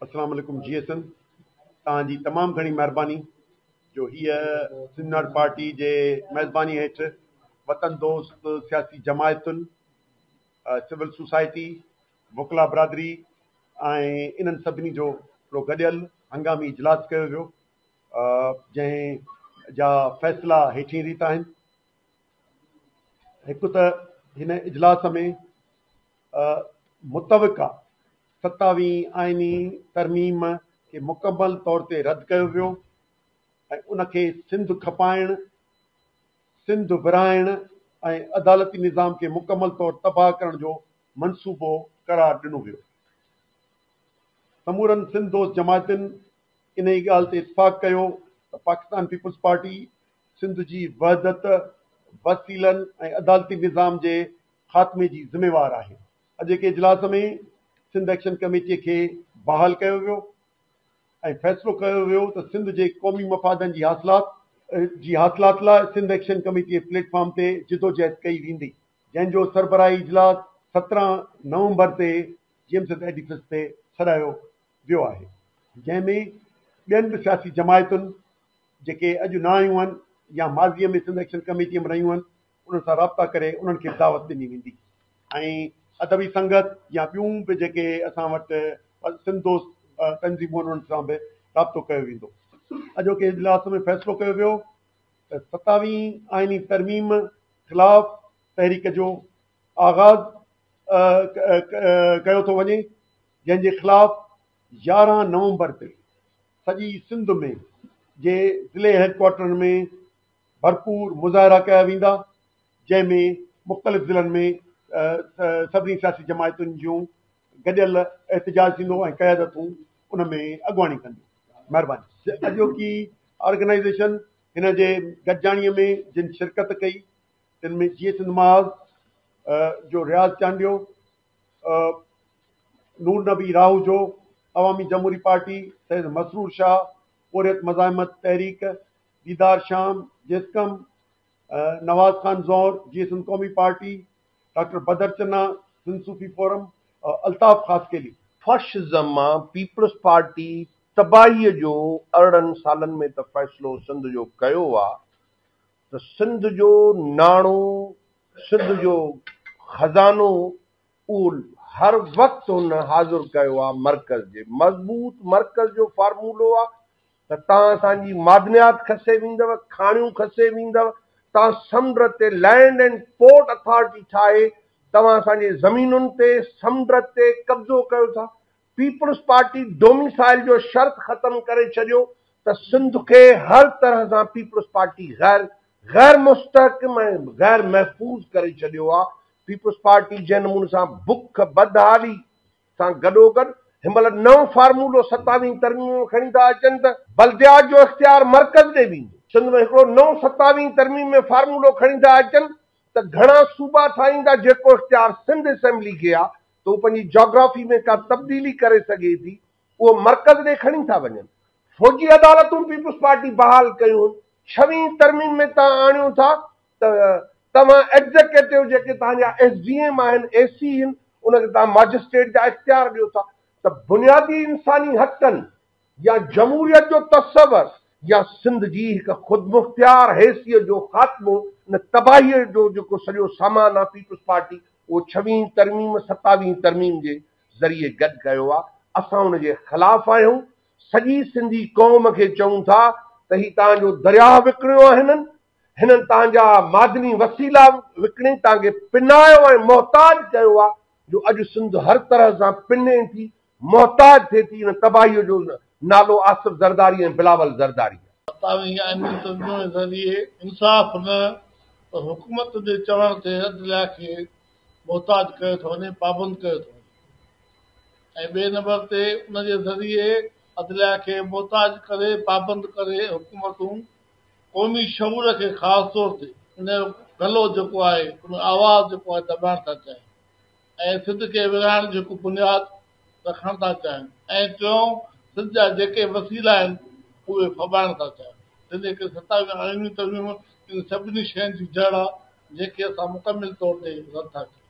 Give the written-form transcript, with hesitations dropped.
अस्सलाम वालेकुम जीएसएन तव्हांजी तमामु घणी महिरबानी जो हीअ सिन्नर पार्टी जे मेज़बानी हेठि वतन दोस्त सियासी जमायतुनि सिविल सोसाइटी वकला बिरादरी ऐं इन्हनि सभिनी जो हिकिड़ो गॾियल हंगामी इजलास कयो वियो जंहिं जा फ़ैसिला हेठि रीत आहिनि। हिकु त हिन इजलास में मुतविका 27 आइनी तरमीम खे मुकमल तौर ते रद्द कयो वियो ऐं उनखे सिंध खपाइण, सिंध विराइण ऐं अदालती निज़ाम खे मुकमल तौर तबाह करण जो मंसूबो करार ॾिनो वियो। समूरनि सिंध दोस्त जमायतुनि इन ई ॻाल्हि ते इतफ़ाक़ कयो त पाकिस्तान पीपुल्स पार्टी सिंध जी वहदत, वसीलनि ऐं अदालती निज़ाम जे ख़ात्मे जी ज़िम्मेवार आहे। अॼु के इजलास में सिंध एक्शन कमेटीअ खे बहाल कयो वियो ऐं फ़ैसिलो कयो वियो त सिंध जे क़ौमी मफ़ादनि जी हासिलात लाइ सिंध एक्शन कमेटीअ प्लेटफॉर्म ते जिदोजहद कई वेंदी, जंहिंजो सरबराही इजलास 17 नवंबर ते जीएमसीएस एडिफिस ते सॾायो वियो आहे, जंहिंमें ॿियनि बि सियासी जमायतुनि जेके अॼु न आयूं आहिनि या माज़ीअ में सिंध एक्शन कमेटीअ में रहियूं आहिनि उन्हनि सां राब्ता करे उन्हनि खे दावत ॾिनी वेंदी ऐं अदबी संगत या ॿियूं बि जेके असां वटि सिंध दोस्त तंज़ीमूं उन्हनि सां बि राब्तो कयो वेंदो। अॼोके इजलास में फ़ैसिलो कयो वियो त 27 आइनी तरमीम ख़िलाफ़ तहरीक जो आगाज़ कयो थो वञे, जंहिंजे ख़िलाफ़ 11 नवंबर ते सॼी सिंध में जे ज़िले हेडक्वार्टरनि में भरपूर मुज़ाहिरा कया वेंदा, जंहिंमें मुख़्तलिफ़ ज़िलनि में सभिनी सियासी जमायतुनि जूं गॾियल एहतजाज थींदो ऐं क़यादतूं उन में अॻुवाणी कंदियूं। महिरबानी। अॼोकी ऑर्गेनाइज़ेशन हिन जे गॾिजाणीअ में जिन शिरकत कई तिन में जीएसएन महाज़ जो रियाज़ चांडियो, नूर नबी राहू जो, अवामी जमहूरी पार्टी सैयद मसरूर शाह, हुर्रियत मज़ाहिमत तहरीक, दीदार शाम जेस्कम, नवाज़ खान ज़ौर जीएसएन कौमी पार्टी, डॉक्टर बदर चन्ना सिंध सूफ़ी फोरम, अल्ताफ़ ख़ासकेली। फर्शज़म मां पीपल्स पार्टी तबाहीअ जो 18 सालनि में त फ़ैसिलो सिंध जो कयो आहे त सिंध जो नाणो, सिंध जो खज़ानो उहो हर वक़्तु हुन हाज़िर कयो आहे मर्कज़ जे। मज़बूत मर्कज़ जो फार्मूलो आहे त तव्हां असांजी मादनियात खसे वेंदव, खाणियूं खसे वेंदव, तव्हां समुंड ते लैंड एंड पोर्ट अथॉरिटी ठाहे तव्हां असांजे ज़मीनुनि ते समुंड ते कब्ज़ो कयो था। पीपल्स पार्टी डोमिसाइल जो शर्त ख़तम करे छॾियो त सिंध खे हर तरह सां पीपल्स पार्टी गैर मुस्तहकम ऐं गैर महफ़ूज़ करे छॾियो आहे। पीपल्स पार्टी जंहिं नमूने सां बुख बदहाली सां गॾोगॾु हिनमहिल नओं फार्मूलो 27 तरमीम में खणी था अचनि त बल्दियात जो इख़्तियार मर्कज़ ॾे वेंदो। सिंध में हिकिड़ो नओं 27 तरमीम में फार्मूलो खणी था अचनि त घणा सूबा ठाहींदा जेको इख़्तियार सिंध असेंबली खे आहे त उहो पंहिंजी जोग्राफी में का तब्दीली करे सघे थी, उहो मर्कज़ ॾे खणी था वञनि। फौजी अदालतूं पीपल्स पार्टी बहाल कयूं, 26 तरमीम में तव्हां आणियो था त तव्हां एग्ज़िक्यूटिव जेके तव्हांजा एसडीएम आहिनि, एसी आहिनि, उनखे तव्हां मजिस्ट्रेट जा इख़्तियार ॾियो था त बुनियादी इंसानी हक़नि या जमहूरियत जो तसवर या सिंध जी हिकु ख़ुदमुख्तियार हैसियत जो ख़ात्मो, न तबाहीअ जो जेको सॼो सामान आहे पीपल्स पार्टी उहो 26 तरमीम 27 तरमीम जे ज़रिए गॾु कयो आहे। असां उनजे ख़िलाफ़ आहियूं। सॼी सिंधी क़ौम खे चऊं था त ही तव्हांजो दरिया विकिणियो आहे, हिननि तव्हांजा मादनी वसीला विकिणी तव्हांखे पिनायो ऐं मोहताज कयो आहे, जो अॼु सिंध हर तरह सां पिने थी, मोहताज थिए थी। इन तबाहीअ जो नालो आसिफ ज़रदारी ऐं बिलावल ज़रदारी। 27 आइनी तरमीम जे ज़रिए इंसाफ़ न हुकूमत जे चवण ते अदलिया खे मोहताज कयो थो वञे, पाबंद कयो थो वञे ऐं ॿिए नंबर ते उनजे ज़रिए अदलिया खे मोहताज करे, पाबंद करे हुकूमतूं क़ौमी शऊर खे ख़ासि तौर ते उन जो गलो जेको आहे, उन आवाज़ जेको आहे दॿाइण था चाहिनि ऐं सिंध खे विराइण जेको बुनियाद रखणु था चाहिनि ऐं टियों सिंध जा जेके वसीला आहिनि उहे फॿाइण था चाहिनि। तंहिंजे करे 27 आइनी तरमीम इन सभिनी शयुनि जी जड़ आहे जेके असां मुकमिल तौर ते रद्द था कयूं।